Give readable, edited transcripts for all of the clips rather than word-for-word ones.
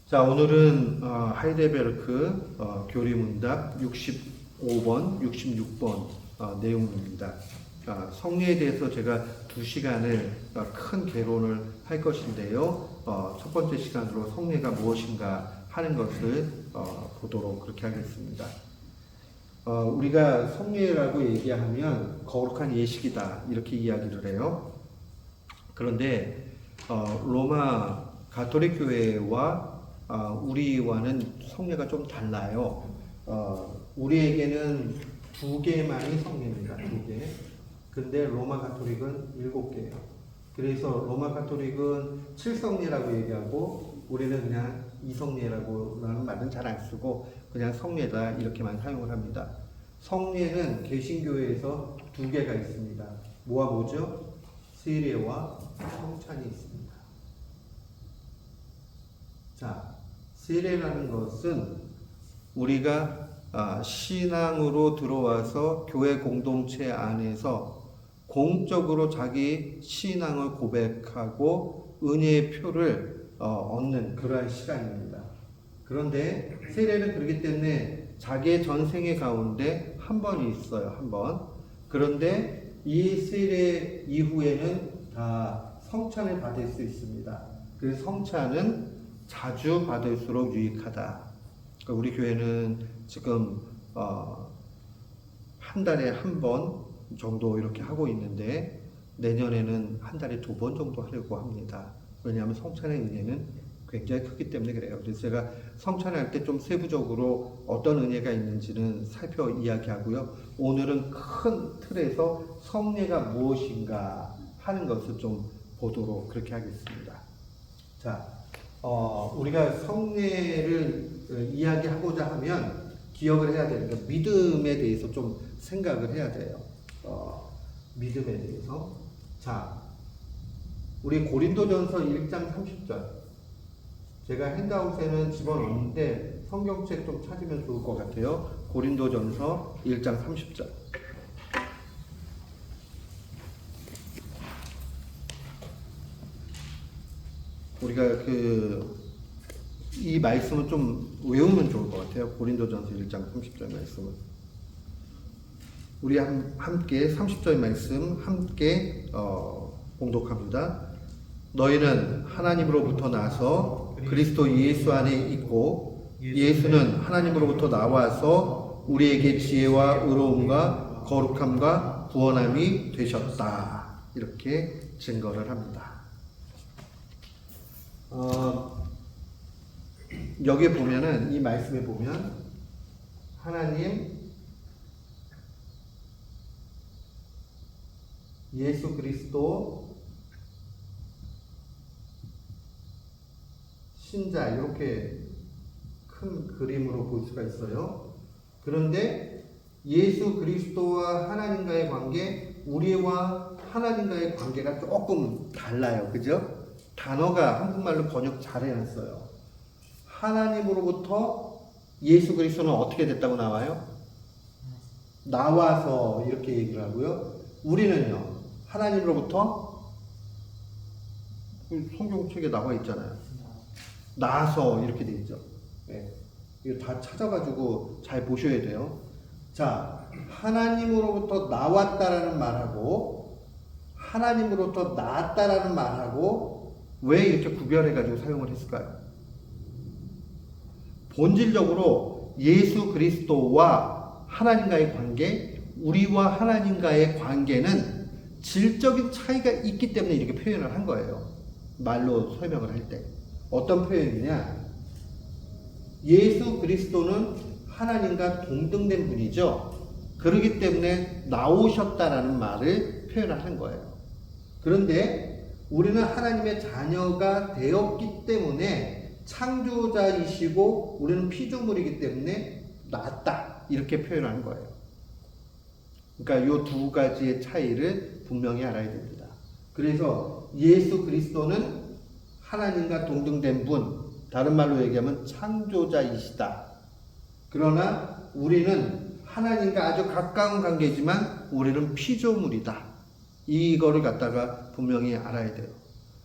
자, 오늘은 하이델베르크 교리문답 65번, 66번 내용입니다. 성리에 대해서 제가 2시간을 큰 개론을 할 것인데요. 첫 번째 시간으로 성례가 무엇인가 하는 것을 보도록 그렇게 하겠습니다. 우리가 성례라고 얘기하면 거룩한 예식이다 이렇게 이야기를 해요. 그런데 로마 가톨릭 교회와 우리와는 성례가 좀 달라요. 우리에게는 2개만이 성례입니다. 2개. 근데 로마 가톨릭은 7개예요. 그래서 로마 가톨릭은 7성례라고 얘기하고 우리는 그냥 2성례라고라는 말은 잘 안 쓰고 그냥 성례다 이렇게만 사용을 합니다. 성례는 개신교회에서 2개가 있습니다. 뭐와 뭐죠? 세례와 성찬이 있습니다. 자, 세례라는 것은 우리가 신앙으로 들어와서 교회 공동체 안에서 공적으로 자기 신앙을 고백하고 은혜의 표를 얻는 그러한 시간입니다. 그런데 세례는 그렇기 때문에 자기의 전생의 가운데 한 번이 있어요. 한 번. 그런데 이 세례 이후에는 다 성찬을 받을 수 있습니다. 그래서 성찬은 자주 받을수록 유익하다. 그러니까 우리 교회는 지금 한 달에 한 번 정도 이렇게 하고 있는데 내년에는 한 달에 2번 정도 하려고 합니다. 왜냐하면 성찬의 은혜는 굉장히 크기 때문에 그래요. 그래서 제가 성찬을 할 때 좀 세부적으로 어떤 은혜가 있는지는 살펴 이야기하고요. 오늘은 큰 틀에서 성례가 무엇인가 하는 것을 좀 보도록 그렇게 하겠습니다. 자, 우리가 성례를 이야기하고자 하면 기억을 해야 되는 게 믿음에 대해서 좀 생각을 해야 돼요. 믿음에 대해서. 자, 우리 고린도전서 1장 30절. 제가 핸드아웃에는 집어넣었는데 성경책 좀 찾으면 좋을 것 같아요. 고린도전서 1장 30절. 우리가 이 말씀을 좀 외우면 좋을 것 같아요. 고린도전서 1장 30절 말씀은. 우리 함께 30절 말씀 함께 봉독합니다. 너희는 하나님으로부터 나서 그리스도 예수 안에 있고 예수는 하나님으로부터 나와서 우리에게 지혜와 의로움과 거룩함과 구원함이 되셨다. 이렇게 증거를 합니다. 여기에 보면은 이 말씀에 보면 하나님 예수 그리스도 신자 이렇게 큰 그림으로 볼 수가 있어요. 그런데 예수 그리스도와 하나님과의 관계, 우리와 하나님과의 관계가 조금 달라요. 그죠? 단어가 한국말로 번역 잘 해놨어요. 하나님으로부터 예수 그리스도는 어떻게 됐다고 나와요? 나와서 이렇게 얘기를 하고요. 우리는요. 하나님으로부터 성경책에 나와 있잖아요. 나서 이렇게 돼 있죠. 네. 이거 다 찾아가지고 잘 보셔야 돼요. 자, 하나님으로부터 나왔다라는 말하고 하나님으로부터 나았다라는 말하고 왜 이렇게 구별해가지고 사용을 했을까요? 본질적으로 예수 그리스도와 하나님과의 관계, 우리와 하나님과의 관계는 질적인 차이가 있기 때문에 이렇게 표현을 한 거예요. 말로 설명을 할 때. 어떤 표현이냐? 예수 그리스도는 하나님과 동등된 분이죠. 그렇기 때문에 나오셨다라는 말을 표현하는 거예요. 그런데 우리는 하나님의 자녀가 되었기 때문에 창조자이시고 우리는 피조물이기 때문에 낫다 이렇게 표현하는 거예요. 그러니까 이 2가지의 차이를 분명히 알아야 됩니다. 그래서 예수 그리스도는 하나님과 동등된 분, 다른 말로 얘기하면 창조자이시다. 그러나 우리는 하나님과 아주 가까운 관계지만 우리는 피조물이다. 이거를 갖다가 분명히 알아야 돼요.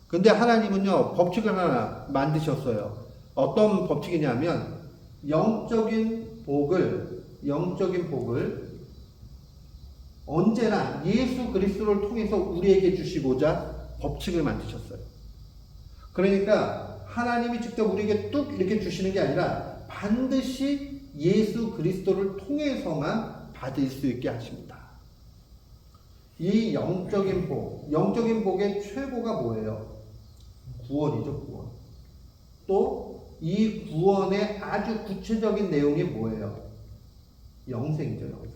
근데 하나님은요, 법칙을 하나 만드셨어요. 어떤 법칙이냐면 영적인 복을 언제나 예수 그리스도를 통해서 우리에게 주시고자 법칙을 만드셨어요. 그러니까 하나님이 직접 우리에게 뚝 이렇게 주시는 게 아니라 반드시 예수 그리스도를 통해서만 받을 수 있게 하십니다. 이 영적인 복의 최고가 뭐예요? 구원이죠, 구원. 또 이 구원의 아주 구체적인 내용이 뭐예요? 영생이죠, 영생.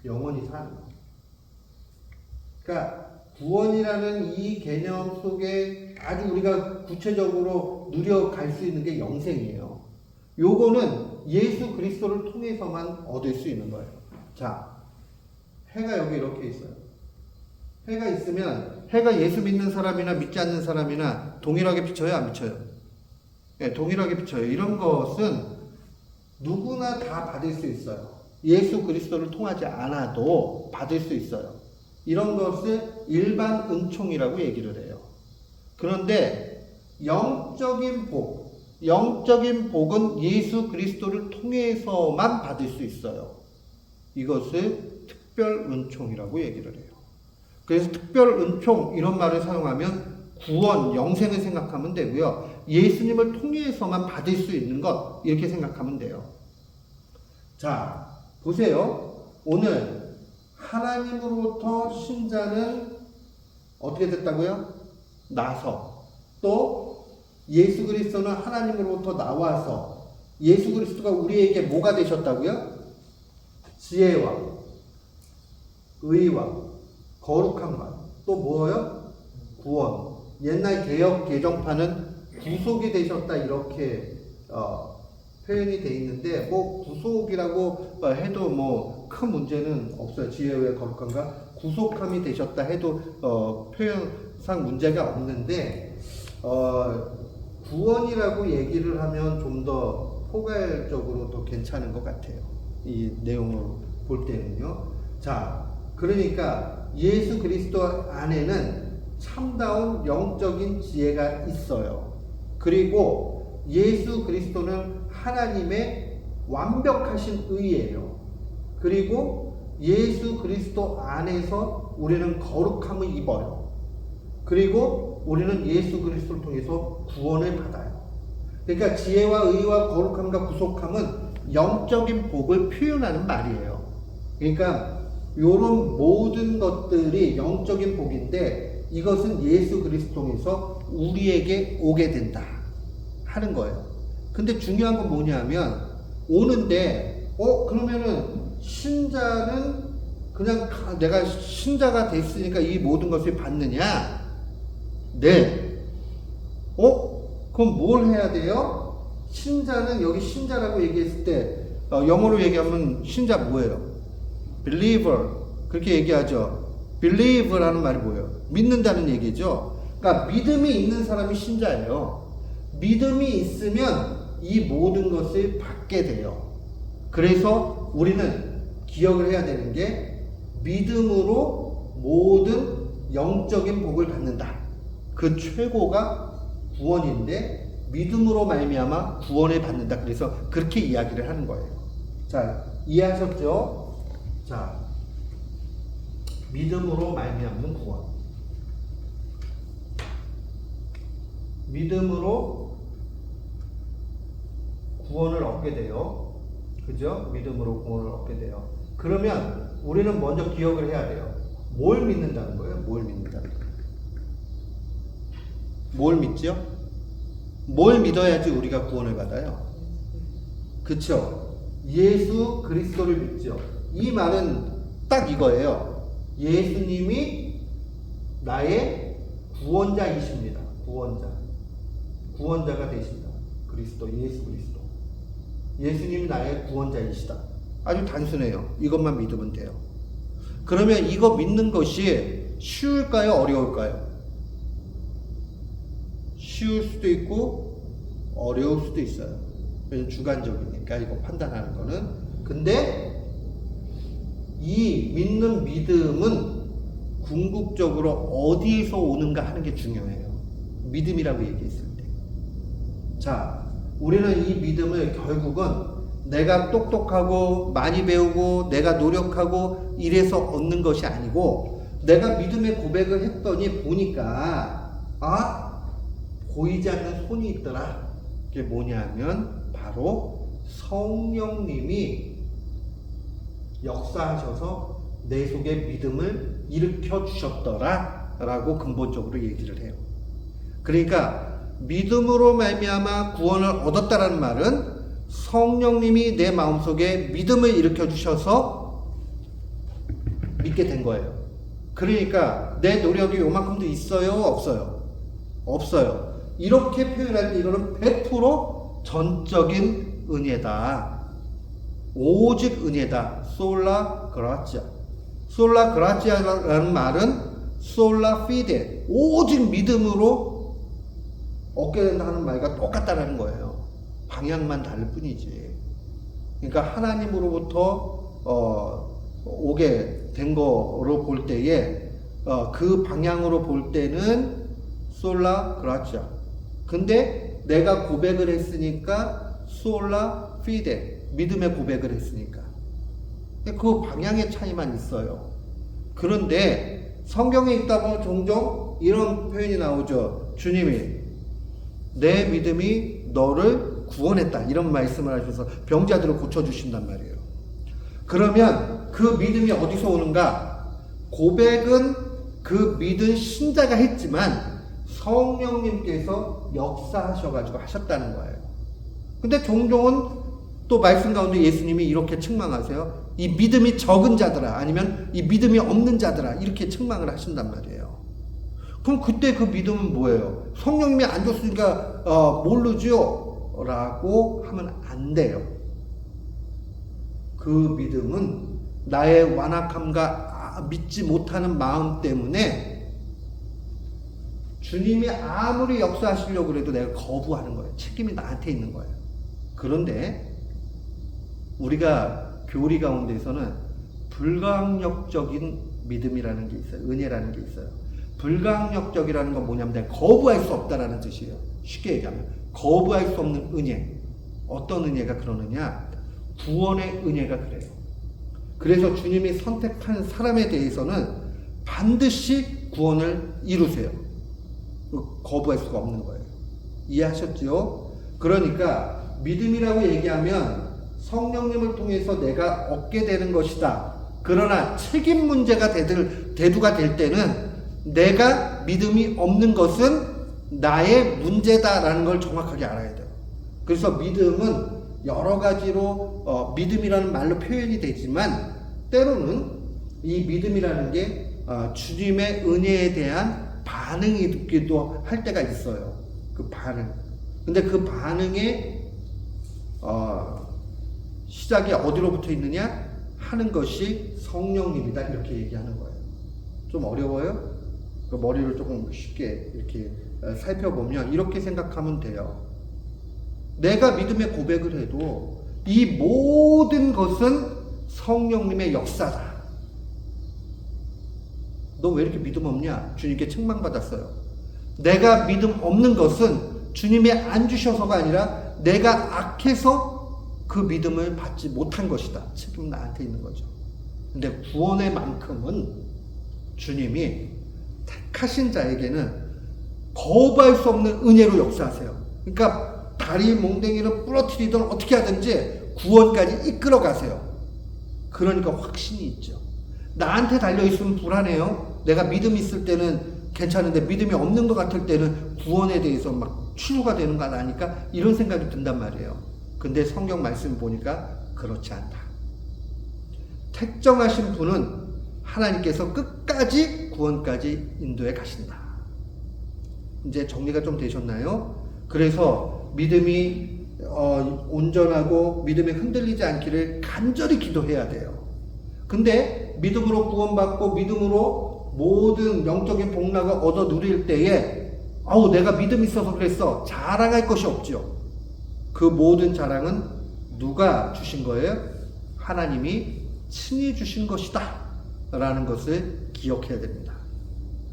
영원히 사는 거. 그러니까 구원이라는 이 개념 속에 아주 우리가 구체적으로 누려갈 수 있는 게 영생이에요. 요거는 예수 그리스도를 통해서만 얻을 수 있는 거예요. 자, 해가 여기 이렇게 있어요. 해가 있으면 해가 예수 믿는 사람이나 믿지 않는 사람이나 동일하게 비쳐요, 안 비쳐요? 네, 동일하게 비쳐요. 이런 것은 누구나 다 받을 수 있어요. 예수 그리스도를 통하지 않아도 받을 수 있어요. 이런 것을 일반 은총이라고 얘기를 해요. 그런데 영적인 복은 예수 그리스도를 통해서만 받을 수 있어요. 이것을 특별 은총이라고 얘기를 해요. 그래서 특별 은총 이런 말을 사용하면 구원, 영생을 생각하면 되고요. 예수님을 통해서만 받을 수 있는 것 이렇게 생각하면 돼요. 자, 보세요. 오늘 하나님으로부터 신자는 어떻게 됐다고요? 나서. 또 예수 그리스도는 하나님으로부터 나와서 예수 그리스도가 우리에게 뭐가 되셨다고요? 지혜와 의와 거룩함과 또 뭐예요? 구원. 옛날 개역 개정판은 구속이 되셨다 이렇게 표현이 돼 있는데 뭐 구속이라고 해도 뭐 큰 문제는 없어요. 지혜의 거룩함과 구속함이 되셨다 해도 표현상 문제가 없는데 구원이라고 얘기를 하면 좀 더 포괄적으로 더 괜찮은 것 같아요. 이 내용을 볼 때는요. 자, 그러니까 예수 그리스도 안에는 참다운 영적인 지혜가 있어요. 그리고 예수 그리스도는 하나님의 완벽하신 의예요. 그리고 예수 그리스도 안에서 우리는 거룩함을 입어요. 그리고 우리는 예수 그리스도를 통해서 구원을 받아요. 그러니까 지혜와 의와 거룩함과 구속함은 영적인 복을 표현하는 말이에요. 그러니까 이런 모든 것들이 영적인 복인데 이것은 예수 그리스도 통해서 우리에게 오게 된다 하는 거예요. 근데 중요한 건 뭐냐면 오는데 그러면은 신자는 그냥 내가 신자가 됐으니까 이 모든 것을 받느냐? 네. 그럼 뭘 해야 돼요? 신자는 여기 신자라고 얘기했을 때 영어로 얘기하면 신자 뭐예요? believer 그렇게 얘기하죠. believe라는 말이 뭐예요? 믿는다는 얘기죠. 그러니까 믿음이 있는 사람이 신자예요. 믿음이 있으면 이 모든 것을 받게 돼요. 그래서 우리는 기억을 해야 되는 게 믿음으로 모든 영적인 복을 받는다. 그 최고가 구원인데 믿음으로 말미암아 구원을 받는다. 그래서 그렇게 이야기를 하는 거예요. 자, 이해하셨죠? 자, 믿음으로 말미암는 구원. 믿음으로 구원을 얻게 돼요. 그죠? 믿음으로 구원을 얻게 돼요. 그러면 우리는 먼저 기억을 해야 돼요. 뭘 믿는다는 거예요? 뭘 믿는다는 거예요? 뭘 믿죠? 뭘 믿어야지 우리가 구원을 받아요? 그쵸? 예수 그리스도를 믿죠. 이 말은 딱 이거예요. 예수님이 나의 구원자이십니다. 구원자가 되신다. 그리스도, 예수 그리스도. 예수님이 나의 구원자이시다. 아주 단순해요. 이것만 믿으면 돼요. 그러면 이거 믿는 것이 쉬울까요? 어려울까요? 쉬울 수도 있고 어려울 수도 있어요. 왜냐면 주관적이니까 이거 판단하는 거는. 근데 이 믿는 믿음은 궁극적으로 어디에서 오는가 하는 게 중요해요. 믿음이라고 얘기했을 때. 자, 우리는 이 믿음을 결국은 내가 똑똑하고 많이 배우고 내가 노력하고 이래서 얻는 것이 아니고 내가 믿음의 고백을 했더니 보니까 보이지 않는 손이 있더라. 그게 뭐냐면 바로 성령님이 역사하셔서 내 속에 믿음을 일으켜 주셨더라 라고 근본적으로 얘기를 해요. 그러니까 믿음으로 말미암아 구원을 얻었다라는 말은 성령님이 내 마음속에 믿음을 일으켜 주셔서 믿게 된 거예요. 그러니까 내 노력이 요만큼도 있어요? 없어요? 없어요. 이렇게 표현할 때 이거는 100% 전적인 은혜다. 오직 은혜다. 솔라 그라치아. 솔라 그라치아라는 말은 솔라 피데, 오직 믿음으로 얻게 된다는 말과 똑같다라는 거예요. 방향만 다를 뿐이지. 그러니까 하나님으로부터 오게 된 거로 볼 때에 그 방향으로 볼 때는 솔라 그라치아. 근데 내가 고백을 했으니까 솔라 피데, 믿음의 고백을 했으니까 그 방향의 차이만 있어요. 그런데 성경에 있다 보면 종종 이런 표현이 나오죠. 주님이 내 믿음이 너를 구원했다 이런 말씀을 하셔서 병자들을 고쳐주신단 말이에요. 그러면 그 믿음이 어디서 오는가? 고백은 그 믿은 신자가 했지만 성령님께서 역사하셔가지고 하셨다는 거예요. 근데 종종은 또 말씀 가운데 예수님이 이렇게 책망하세요. 이 믿음이 적은 자들아, 아니면 이 믿음이 없는 자들아, 이렇게 책망을 하신단 말이에요. 그럼 그때 그 믿음은 뭐예요? 성령님이 안 줬으니까 모르죠? 라고 하면 안 돼요. 그 믿음은 나의 완악함과 믿지 못하는 마음 때문에 주님이 아무리 역사하시려고 해도 내가 거부하는 거예요. 책임이 나한테 있는 거예요. 그런데 우리가 교리 가운데서는 불가항력적인 믿음이라는 게 있어요. 은혜라는 게 있어요. 불가항력적이라는 건 뭐냐면 내가 거부할 수 없다라는 뜻이에요. 쉽게 얘기하면 거부할 수 없는 은혜. 어떤 은혜가 그러느냐? 구원의 은혜가 그래요. 그래서 주님이 선택한 사람에 대해서는 반드시 구원을 이루세요. 거부할 수가 없는 거예요. 이해하셨죠? 그러니까 믿음이라고 얘기하면 성령님을 통해서 내가 얻게 되는 것이다. 그러나 책임 문제가 대두가 될 때는 내가 믿음이 없는 것은 나의 문제다라는 걸 정확하게 알아야 돼요. 그래서 믿음은 여러 가지로 믿음이라는 말로 표현이 되지만 때로는 이 믿음이라는 게 주님의 은혜에 대한 반응이 있기도 할 때가 있어요. 그 반응. 근데 그 반응의 시작이 어디로부터 있느냐? 하는 것이 성령님이다. 이렇게 얘기하는 거예요. 좀 어려워요? 그 머리를 조금 쉽게 이렇게 살펴보면 이렇게 생각하면 돼요. 내가 믿음의 고백을 해도 이 모든 것은 성령님의 역사다. 너 왜 이렇게 믿음 없냐? 주님께 책망받았어요. 내가 믿음 없는 것은 주님이 안 주셔서가 아니라 내가 악해서 그 믿음을 받지 못한 것이다. 책임은 나한테 있는 거죠. 근데 구원의 만큼은 주님이 택하신 자에게는 거부할 수 없는 은혜로 역사하세요. 그러니까 다리 몽댕이를 부러뜨리든 어떻게 하든지 구원까지 이끌어 가세요. 그러니까 확신이 있죠. 나한테 달려있으면 불안해요. 내가 믿음이 있을 때는 괜찮은데 믿음이 없는 것 같을 때는 구원에 대해서 막 추루가 되는 거 아니까 이런 생각이 든단 말이에요. 근데 성경 말씀 보니까 그렇지 않다. 택정하신 분은 하나님께서 끝까지 구원까지 인도해 가신다. 이제 정리가 좀 되셨나요? 그래서 믿음이 온전하고 믿음이 흔들리지 않기를 간절히 기도해야 돼요. 근데 믿음으로 구원받고 믿음으로 모든 영적인 복락을 얻어 누릴 때에 내가 믿음이 있어서 그랬어. 자랑할 것이 없죠. 그 모든 자랑은 누가 주신 거예요? 하나님이 친히 주신 것이다 라는 것을 기억해야 됩니다.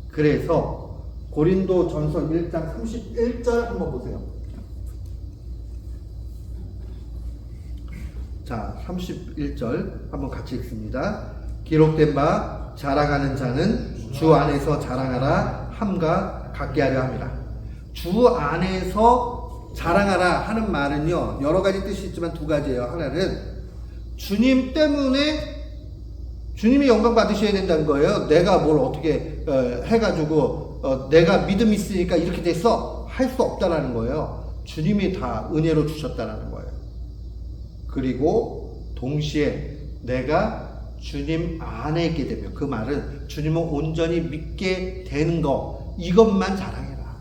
그래서 고린도전서 1장 31절 한번 보세요. 자, 31절 한번 같이 읽습니다. 기록된 바 자랑하는 자는 주 안에서 자랑하라 함과 같게 하려 함이라. 주 안에서 자랑하라 하는 말은요, 여러 가지 뜻이 있지만 두 가지예요. 하나는 주님 때문에 주님이 영광 받으셔야 된다는 거예요. 내가 뭘 어떻게 해가지고 내가 믿음이 있으니까 이렇게 됐어 할 수 없다라는 거예요. 주님이 다 은혜로 주셨다라는 거예요. 그리고 동시에 내가 주님 안에 있게 되면, 그 말은 주님을 온전히 믿게 되는 거, 이것만 자랑해라.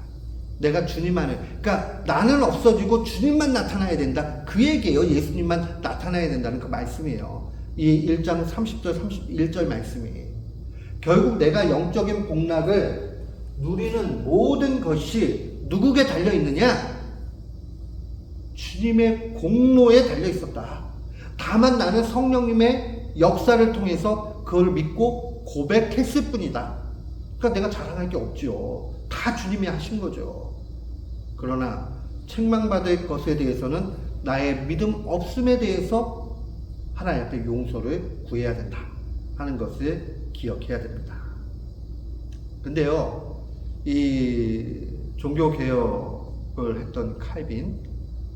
내가 주님 안에, 그러니까 나는 없어지고 주님만 나타나야 된다, 그 얘기예요. 예수님만 나타나야 된다는 그 말씀이에요. 이 1장 30절 31절 말씀이 결국 내가 영적인 복락을 누리는 모든 것이 누구에게 달려있느냐? 주님의 공로에 달려있었다. 다만 나는 성령님의 역사를 통해서 그걸 믿고 고백했을 뿐이다. 그러니까 내가 자랑할 게 없지요. 다 주님이 하신 거죠. 그러나 책망받을 것에 대해서는 나의 믿음 없음에 대해서 하나님 앞에 용서를 구해야 된다 하는 것을 기억해야 됩니다. 근데요, 이 종교개혁을 했던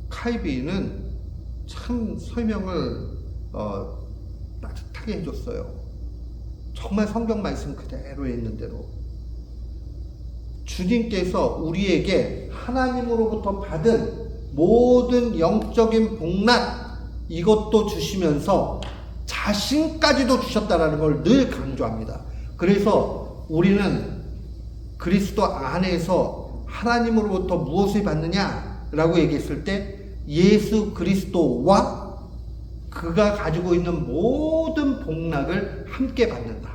칼빈은 참 설명을 따뜻하게 해줬어요. 정말 성경 말씀 그대로 있는 대로 주님께서 우리에게 하나님으로부터 받은 모든 영적인 복락, 이것도 주시면서 자신까지도 주셨다라는 걸 늘 강조합니다. 그래서 우리는 그리스도 안에서 하나님으로부터 무엇을 받느냐라고 얘기했을 때 예수 그리스도와 그가 가지고 있는 모든 복락을 함께 받는다.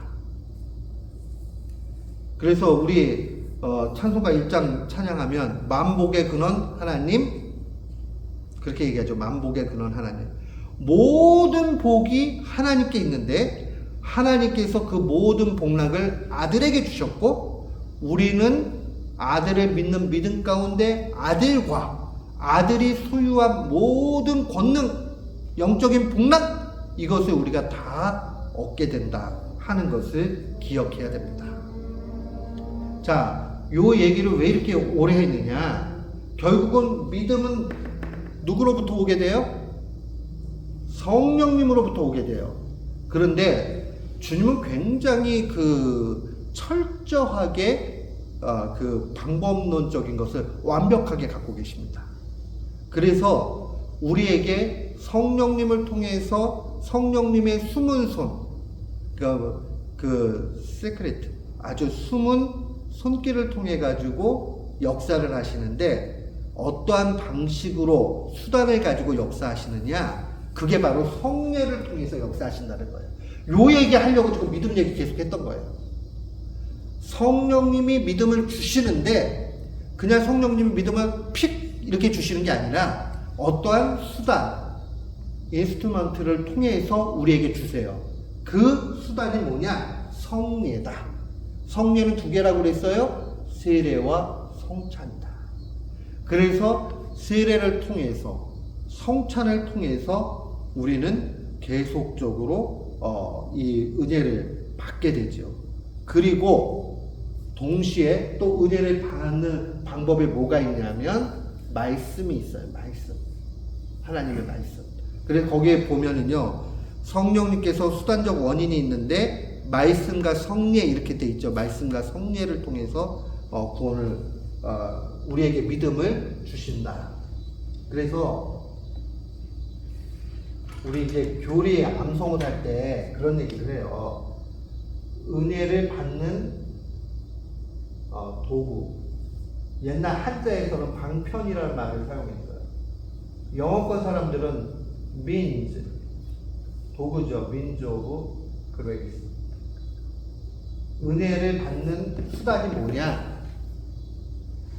그래서 우리 찬송가 1장 찬양하면 만복의 근원 하나님, 그렇게 얘기하죠. 만복의 근원 하나님. 모든 복이 하나님께 있는데 하나님께서 그 모든 복락을 아들에게 주셨고, 우리는 아들을 믿는 믿음 가운데 아들과 아들이 소유한 모든 권능, 영적인 복락, 이것을 우리가 다 얻게 된다 하는 것을 기억해야 됩니다. 자, 요 얘기를 왜 이렇게 오래 했느냐? 결국은 믿음은 누구로부터 오게 돼요? 성령님으로부터 오게 돼요. 그런데 주님은 굉장히 철저하게 그 방법론적인 것을 완벽하게 갖고 계십니다. 그래서 우리에게 성령님을 통해서 성령님의 숨은 손, 그 세크레트, 아주 숨은 손길을 통해 가지고 역사를 하시는데, 어떠한 방식으로 수단을 가지고 역사하시느냐? 그게 바로 성례를 통해서 역사하신다는 거예요. 요 얘기 하려고 지금 믿음 얘기 계속 했던 거예요. 성령님이 믿음을 주시는데 그냥 성령님이 믿음을 픽 이렇게 주시는 게 아니라 어떠한 수단, 인스트루먼트를 통해서 우리에게 주세요. 그 수단이 뭐냐? 성례다. 성례는 두 개라고 그랬어요. 세례와 성찬이다. 그래서 세례를 통해서, 성찬을 통해서 우리는 계속적으로 이 은혜를 받게 되죠. 그리고 동시에 또 은혜를 받는 방법이 뭐가 있냐면 말씀이 있어요. 말씀, 하나님의 말씀. 그래서 거기에 보면은요, 성령님께서 수단적 원인이 있는데 말씀과 성례 이렇게 돼 있죠. 말씀과 성례를 통해서 구원을, 우리에게 믿음을 주신다. 그래서 우리 이제 교리 암송을 할 때 그런 얘기를 해요. 은혜를 받는 도구. 옛날 한자에서는 방편이라는 말을 사용했어요. 영어권 사람들은 means, 도구죠. means of grace. 은혜를 받는 수단이 뭐냐?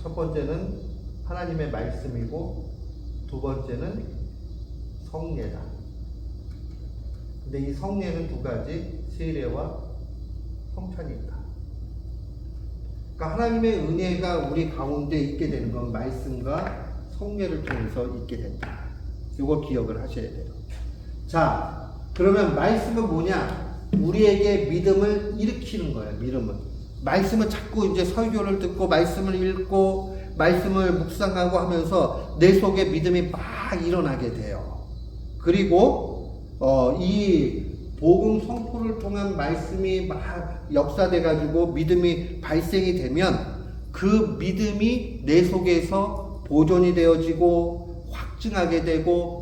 첫 번째는 하나님의 말씀이고, 두 번째는 성례다. 근데 이 성례는 두 가지, 세례와 성찬입니다. 그러니까 하나님의 은혜가 우리 가운데 있게 되는 건 말씀과 성례를 통해서 있게 된다. 이거 기억을 하셔야 돼요. 자, 그러면 말씀은 뭐냐? 우리에게 믿음을 일으키는 거예요. 믿음은. 말씀을 자꾸 이제 설교를 듣고 말씀을 읽고 말씀을 묵상하고 하면서 내 속에 믿음이 막 일어나게 돼요. 그리고 이 복음 선포를 통한 말씀이 막 역사돼 가지고 믿음이 발생이 되면 그 믿음이 내 속에서 보존이 되어지고 확증하게 되고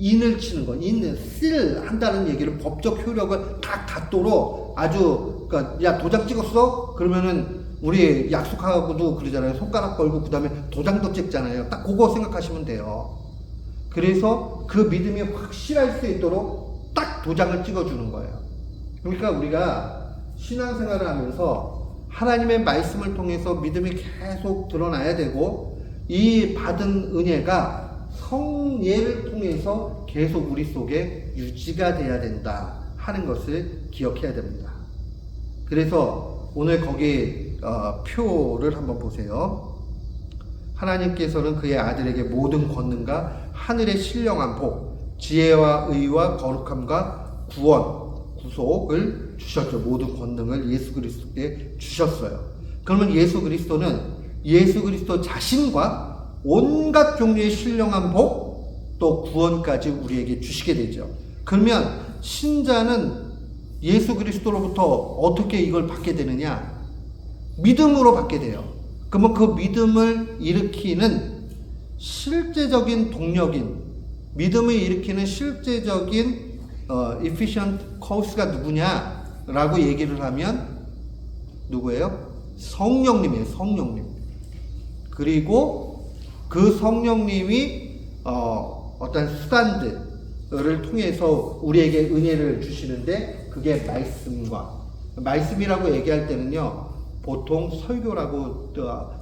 인을 치는 거, seal 한다는 얘기를 법적 효력을 다 갖도록 아주, 그러니까 야 도장 찍었어? 그러면은 우리 약속하고도 그러잖아요. 손가락 걸고 그 다음에 도장도 찍잖아요. 딱 그거 생각하시면 돼요. 그래서 그 믿음이 확실할 수 있도록 딱 도장을 찍어주는 거예요. 그러니까 우리가 신앙생활을 하면서 하나님의 말씀을 통해서 믿음이 계속 드러나야 되고 이 받은 은혜가 성례를 통해서 계속 우리 속에 유지가 돼야 된다 하는 것을 기억해야 됩니다. 그래서 오늘 거기 표를 한번 보세요. 하나님께서는 그의 아들에게 모든 권능과 하늘의 신령한 복, 지혜와 의와 거룩함과 구원, 구속을 주셨죠. 모든 권능을 예수 그리스도께 주셨어요. 그러면 예수 그리스도는 예수 그리스도 자신과 온갖 종류의 신령한 복, 또 구원까지 우리에게 주시게 되죠. 그러면 신자는 예수 그리스도로부터 어떻게 이걸 받게 되느냐? 믿음으로 받게 돼요. 그러면 그 믿음을 일으키는 실제적인 동력인, 믿음을 일으키는 실제적인 efficient cause가 누구냐라고 얘기를 하면 누구예요? 성령님이에요. 성령님. 그리고 그 성령님이 어떤 수단들을 통해서 우리에게 은혜를 주시는데 그게 말씀이라고 얘기할 때는요. 보통 설교라고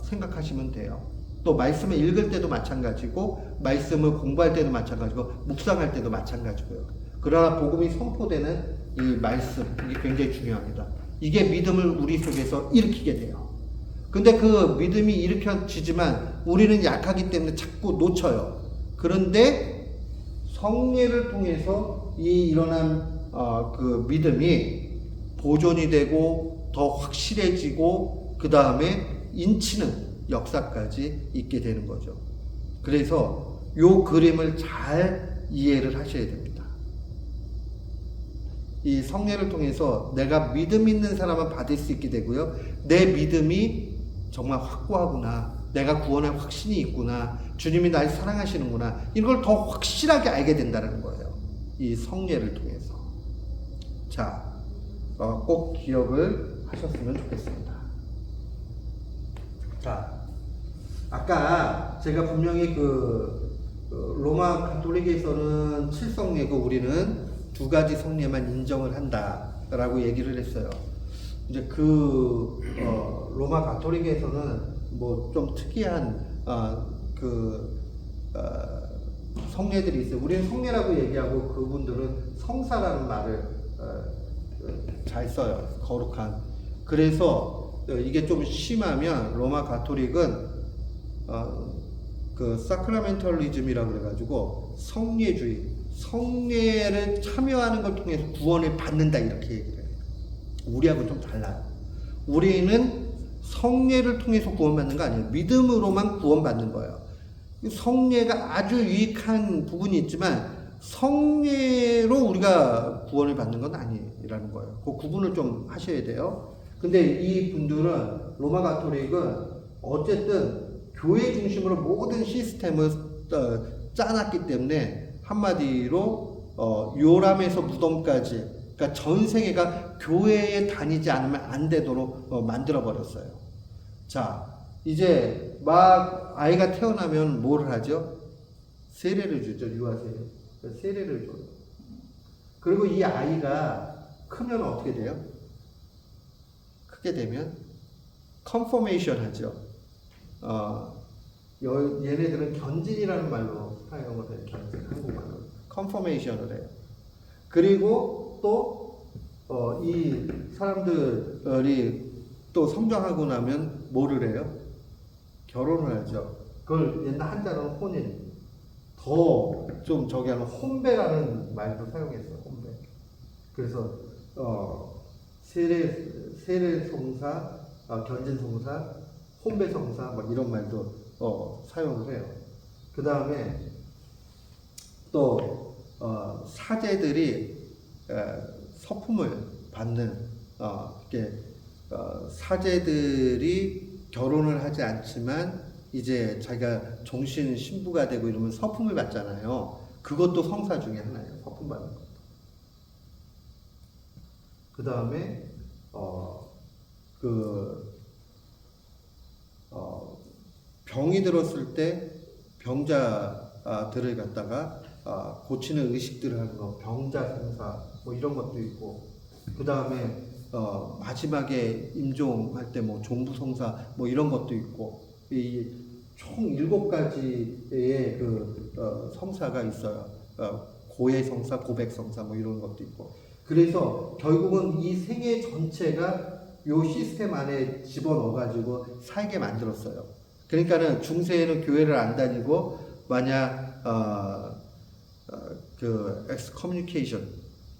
생각하시면 돼요. 또 말씀을 읽을 때도 마찬가지고 말씀을 공부할 때도 마찬가지고 묵상할 때도 마찬가지고요. 그러나 복음이 선포되는 이 말씀, 이게 굉장히 중요합니다. 이게 믿음을 우리 속에서 일으키게 돼요. 근데 그 믿음이 일으켜지지만 우리는 약하기 때문에 자꾸 놓쳐요. 그런데 성례를 통해서 이 일어난 그 믿음이 보존이 되고 더 확실해지고 그 다음에 인치는 역사까지 있게 되는 거죠. 그래서 요 그림을 잘 이해를 하셔야 됩니다. 이 성례를 통해서 내가 믿음 있는 사람은 받을 수 있게 되고요. 내 믿음이 정말 확고하구나. 내가 구원의 확신이 있구나. 주님이 날 사랑하시는구나. 이걸 더 확실하게 알게 된다는 거예요. 이 성례를 통해서. 자, 꼭 기억을 하셨으면 좋겠습니다. 자, 아까 제가 분명히 로마 가톨릭에서는 7성례고 우리는 2가지 성례만 인정을 한다라고 얘기를 했어요. 이제 로마 가톨릭에서는 뭐 좀 특이한 성례들이 있어요. 우리는 성례라고 얘기하고 그분들은 성사라는 말을 잘 써요. 거룩한. 그래서 이게 좀 심하면 로마 가톨릭은 사크라멘털리즘이라고 그래가지고 성례주의, 성례를 참여하는 걸 통해서 구원을 받는다 이렇게 얘기를 해요. 우리하고는 좀 달라요. 우리는 성례를 통해서 구원받는 거 아니에요. 믿음으로만 구원받는 거예요. 성례가 아주 유익한 부분이 있지만 성례로 우리가 구원을 받는 건 아니라는 거예요. 그 구분을 좀 하셔야 돼요. 근데 이 분들은 로마 가톨릭은 어쨌든 교회 중심으로 모든 시스템을 짜놨기 때문에 한마디로 요람에서 무덤까지, 그러니까 전 세계가 교회에 다니지 않으면 안 되도록 만들어 버렸어요. 자, 이제 막 아이가 태어나면 뭘 하죠? 세례를 주죠. 유아세례. 세례를 줘요. 그리고 이 아이가 크면 어떻게 돼요? 크게 되면 컨포메이션 하죠. 얘네들은 견진이라는 말로 사용을 해요. 견진, 한국말로. 컨포메이션을 해요. 그리고 또 이 사람들이 또 성장하고 나면 뭐를 해요? 결혼을 하죠. 그걸 옛날 한자로는 혼인. 더 좀 저기 하는 혼배라는 말도 사용했어요. 혼배. 그래서 세례송사, 견진송사, 혼배송사 뭐 이런 말도 사용을 해요. 그 다음에 또 사제들이 서품을 받는 이렇게 사제들이 결혼을 하지 않지만 이제 자기가 종신 신부가 되고 이러면 서품을 받잖아요. 그것도 성사 중에 하나예요. 서품 받는 것도. 그 다음에 병이 들었을 때 병자들을 갖다가 고치는 의식들을 하는 거, 병자성사 뭐 이런 것도 있고, 그 다음에 마지막에 임종할 때 뭐 종부성사 뭐 이런 것도 있고, 이 총 7가지의 성사가 있어요. 고해성사, 고백성사 뭐 이런 것도 있고. 그래서 결국은 이 생애 전체가 요 시스템 안에 집어넣어가지고 살게 만들었어요. 그러니까는 중세에는 교회를 안 다니고 만약 엑스커뮤니케이션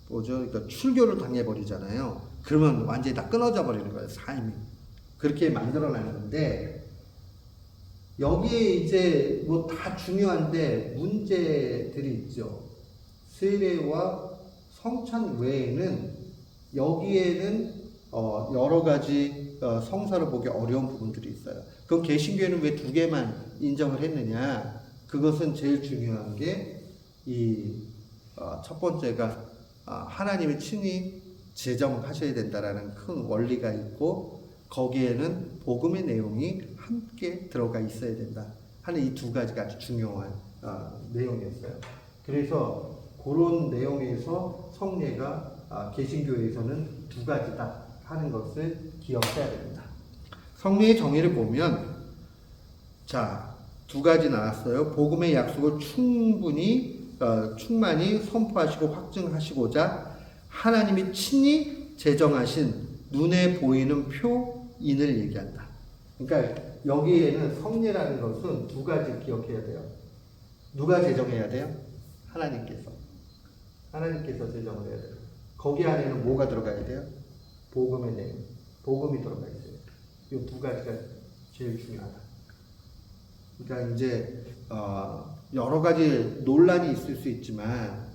뭐죠? 그러니까 출교를 당해버리잖아요. 그러면 완전히 다 끊어져 버리는 거예요. 삶이. 그렇게 만들어놨는데 여기에 이제 뭐 다 중요한데 문제들이 있죠. 세례와 성찬 외에는 여기에는 여러 가지 성사를 보기 어려운 부분들이 있어요. 그럼 개신교회는 왜 2개만 인정을 했느냐? 그것은 제일 중요한 게 첫 번째가 하나님이 친히 제정하셔야 된다라는 큰 원리가 있고 거기에는 복음의 내용이 함께 들어가 있어야 된다 하는 이 2가지가 아주 중요한 내용이었어요. 그래서 그런 내용에서 성례가 개신교회에서는 2가지다 하는 것을 기억해야 됩니다. 성례의 정의를 보면 자, 2가지 나왔어요. 복음의 약속을 충만히 선포하시고 확증하시고자 하나님이 친히 제정하신 눈에 보이는 표인을 얘기한다. 그러니까 여기에는 성례라는 것은 2가지 기억해야 돼요. 누가 제정해야 돼요? 하나님께서 제정을 해야 돼요. 거기 안에는 뭐가 들어가야 돼요? 복음의 내용, 복음이 들어가 있어요. 이 2가지가 제일 중요하다. 그러니까 이제 여러 가지 논란이 있을 수 있지만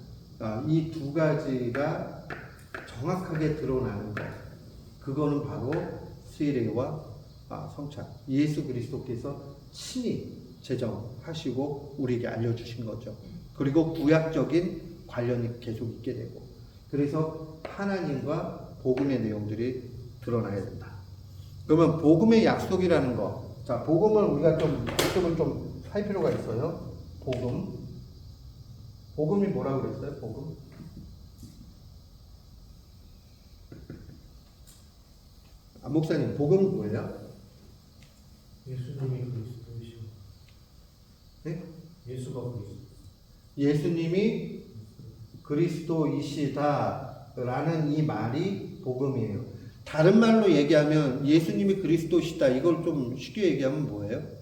이 2가지가 정확하게 드러나는 것, 그거는 바로 세례와 성찬, 예수 그리스도께서 친히 제정하시고 우리에게 알려주신 거죠. 그리고 구약적인 관련이 계속 있게 되고, 그래서 하나님과 복음의 내용들이 드러나야 된다. 그러면 복음의 약속이라는 거, 자, 복음을 우리가 좀 할 필요가 있어요. 복음이 뭐라고 그랬어요? 복음? 목사님, 복음은 뭐예요? 예수님이 그리스도이시오. 네? 예수가 그리스도. 예수님이 그리스도이시다라는 이 말이 복음이에요. 다른 말로 얘기하면 예수님이 그리스도시다. 이걸 좀 쉽게 얘기하면 뭐예요?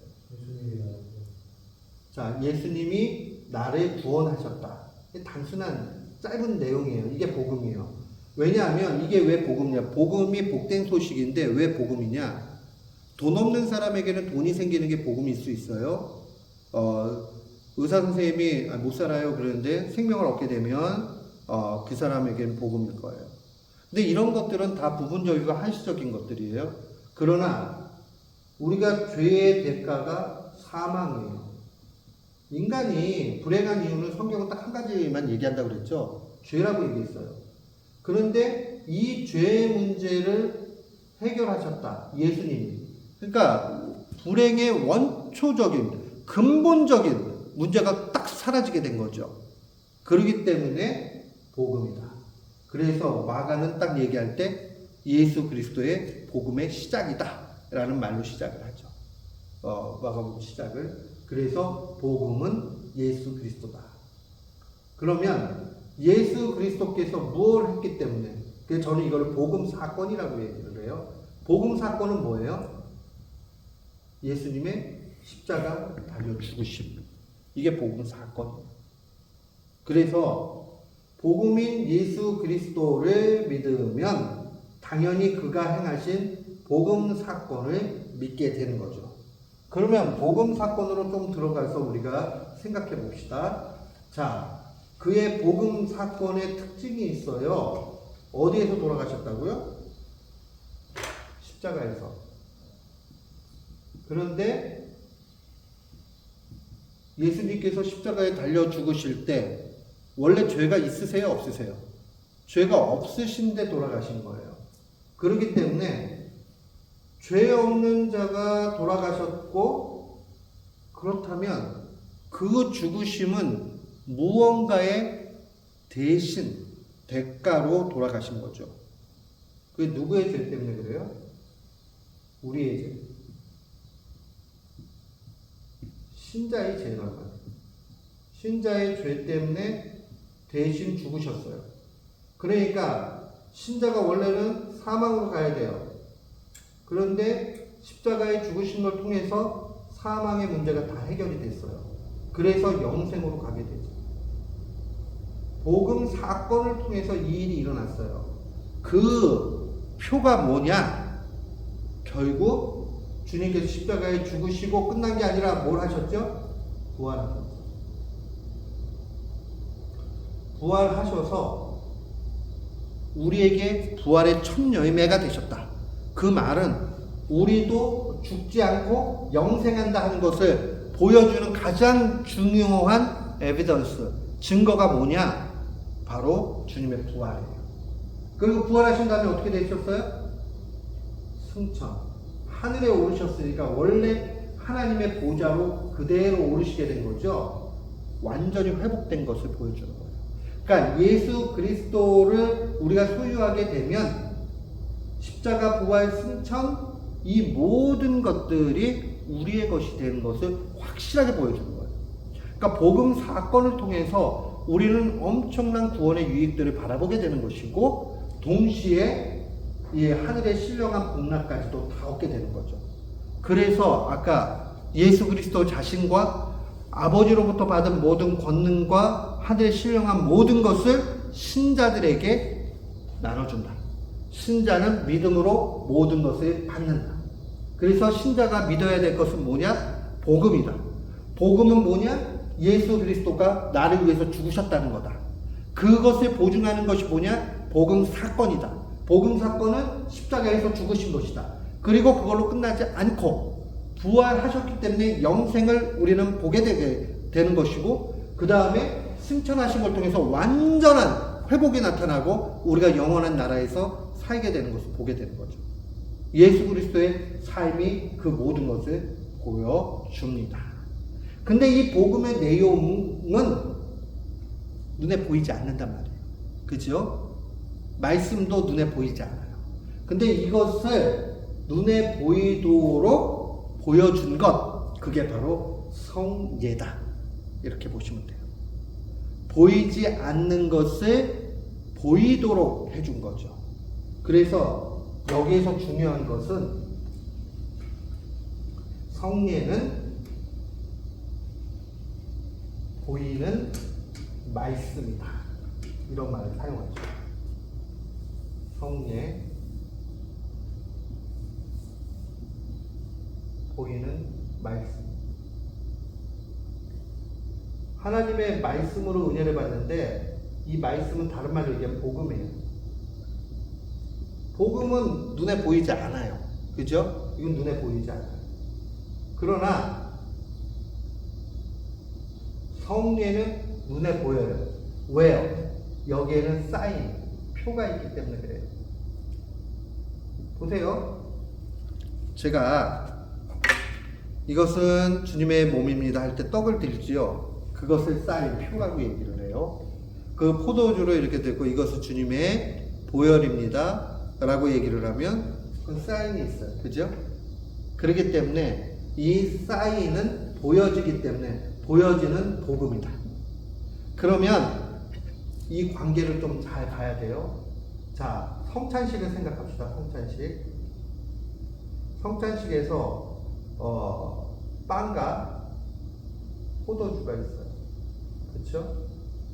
자, 예수님이 나를 구원하셨다. 단순한 짧은 내용이에요. 이게 복음이에요. 왜냐하면 이게 왜 복음이냐? 복음이 복된 소식인데 왜 복음이냐? 돈 없는 사람에게는 돈이 생기는 게 복음일 수 있어요. 의사 선생님이 못 살아요 그러는데 생명을 얻게 되면 그 사람에게는 복음일 거예요. 근데 이런 것들은 다 부분적이고 한시적인 것들이에요. 그러나 우리가 죄의 대가가 사망이에요. 인간이 불행한 이유는 성경은 딱 한 가지만 얘기한다고 그랬죠. 죄라고 얘기했어요. 그런데 이 죄의 문제를 해결하셨다. 예수님이. 그러니까 불행의 원초적인 근본적인 문제가 딱 사라지게 된 거죠. 그렇기 때문에 복음이다. 그래서 마가는 딱 얘기할 때 예수 그리스도의 복음의 시작이다 라는 말로 시작을 하죠. 마가복음 시작을. 그래서 복음은 예수 그리스도다. 그러면 예수 그리스도께서 무엇을 했기 때문에, 그래서 저는 이걸 복음 사건이라고 얘기를 해요. 복음 사건은 뭐예요? 예수님의 십자가 달려 죽으심. 이게 복음 사건이에요. 그래서 복음인 예수 그리스도를 믿으면 당연히 그가 행하신 복음 사건을 믿게 되는 거죠. 그러면 복음 사건으로 좀 들어가서 우리가 생각해 봅시다. 자, 그의 복음 사건의 특징이 있어요. 어디에서 돌아가셨다고요? 십자가에서. 그런데 예수님께서 십자가에 달려 죽으실 때 원래 죄가 있으세요? 없으세요? 죄가 없으신데 돌아가신 거예요. 그렇기 때문에 죄 없는 자가 돌아가셨고, 그렇다면 그 죽으심은 무언가의 대신, 대가로 돌아가신 거죠. 그게 누구의 죄 때문에 그래요? 우리의 죄. 신자의 죄라고 해요. 신자의 죄 때문에 대신 죽으셨어요. 그러니까 신자가 원래는 사망으로 가야 돼요. 그런데 십자가의 죽으심을 통해서 사망의 문제가 다 해결이 됐어요. 그래서 영생으로 가게 되죠. 복음 사건을 통해서 이 일이 일어났어요. 그 표가 뭐냐? 결국 주님께서 십자가에 죽으시고 끝난 게 아니라 뭘 하셨죠? 부활하셨죠. 부활하셔서 우리에게 부활의 첫 열매가 되셨다. 그 말은 우리도 죽지 않고 영생한다 하는 것을 보여주는 가장 중요한 에비던스, 증거가 뭐냐? 바로 주님의 부활이에요. 그리고 부활하신 다음에 어떻게 되셨어요? 승천. 하늘에 오르셨으니까 원래 하나님의 보좌로 그대로 오르시게 된 거죠. 완전히 회복된 것을 보여주는 거예요. 그러니까 예수 그리스도를 우리가 소유하게 되면 십자가, 부활, 승천, 이 모든 것들이 우리의 것이 되는 것을 확실하게 보여주는 거예요. 그러니까 복음 사건을 통해서 우리는 엄청난 구원의 유익들을 바라보게 되는 것이고, 동시에 이 하늘의 신령한 복락까지도 다 얻게 되는 거죠. 그래서 아까 예수 그리스도 자신과 아버지로부터 받은 모든 권능과 하늘의 신령한 모든 것을 신자들에게 나눠준다. 신자는 믿음으로 모든 것을 받는다. 그래서 신자가 믿어야 될 것은 뭐냐? 복음이다. 복음은 뭐냐? 예수 그리스도가 나를 위해서 죽으셨다는 거다. 그것을 보증하는 것이 뭐냐? 복음 사건이다. 복음 사건은 십자가에서 죽으신 것이다. 그리고 그걸로 끝나지 않고 부활하셨기 때문에 영생을 우리는 보게 되는 것이고, 그 다음에 승천하신 걸 통해서 완전한 회복이 나타나고 우리가 영원한 나라에서 살게 되는 것을 보게 되는 거죠. 예수 그리스도의 삶이 그 모든 것을 보여줍니다. 근데 이 복음의 내용은 눈에 보이지 않는단 말이에요. 그죠? 말씀도 눈에 보이지 않아요. 근데 이것을 눈에 보이도록 보여준 것, 그게 바로 성예다. 이렇게 보시면 돼요. 보이지 않는 것을 보이도록 해준 거죠. 그래서 여기에서 중요한 것은 성례는 보이는 말씀이다. 이런 말을 사용하죠. 성례, 보이는 말씀. 하나님의 말씀으로 은혜를 받는데, 이 말씀은 다른 말로 얘기하면 복음이에요. 복음은 눈에 보이지 않아요. 그죠? 이건 눈에 보이지 않아요. 그러나 성례는 눈에 보여요. 왜요? 여기에는 사인, 표가 있기 때문에 그래요. 보세요. 제가 이것은 주님의 몸입니다 할 때 떡을 들지요. 그것을 사인, 표라고 얘기를 해요. 그 포도주로 이렇게 되고 이것은 주님의 보혈입니다 라고 얘기를 하면 그 사인이 있어요. 그죠? 그렇기 때문에 이 사인은 보여지기 때문에 보여지는 복음이다. 그러면 이 관계를 좀 잘 봐야 돼요. 자, 성찬식을 생각합시다. 성찬식. 성찬식에서 빵과 포도주가 있어요. 그렇죠?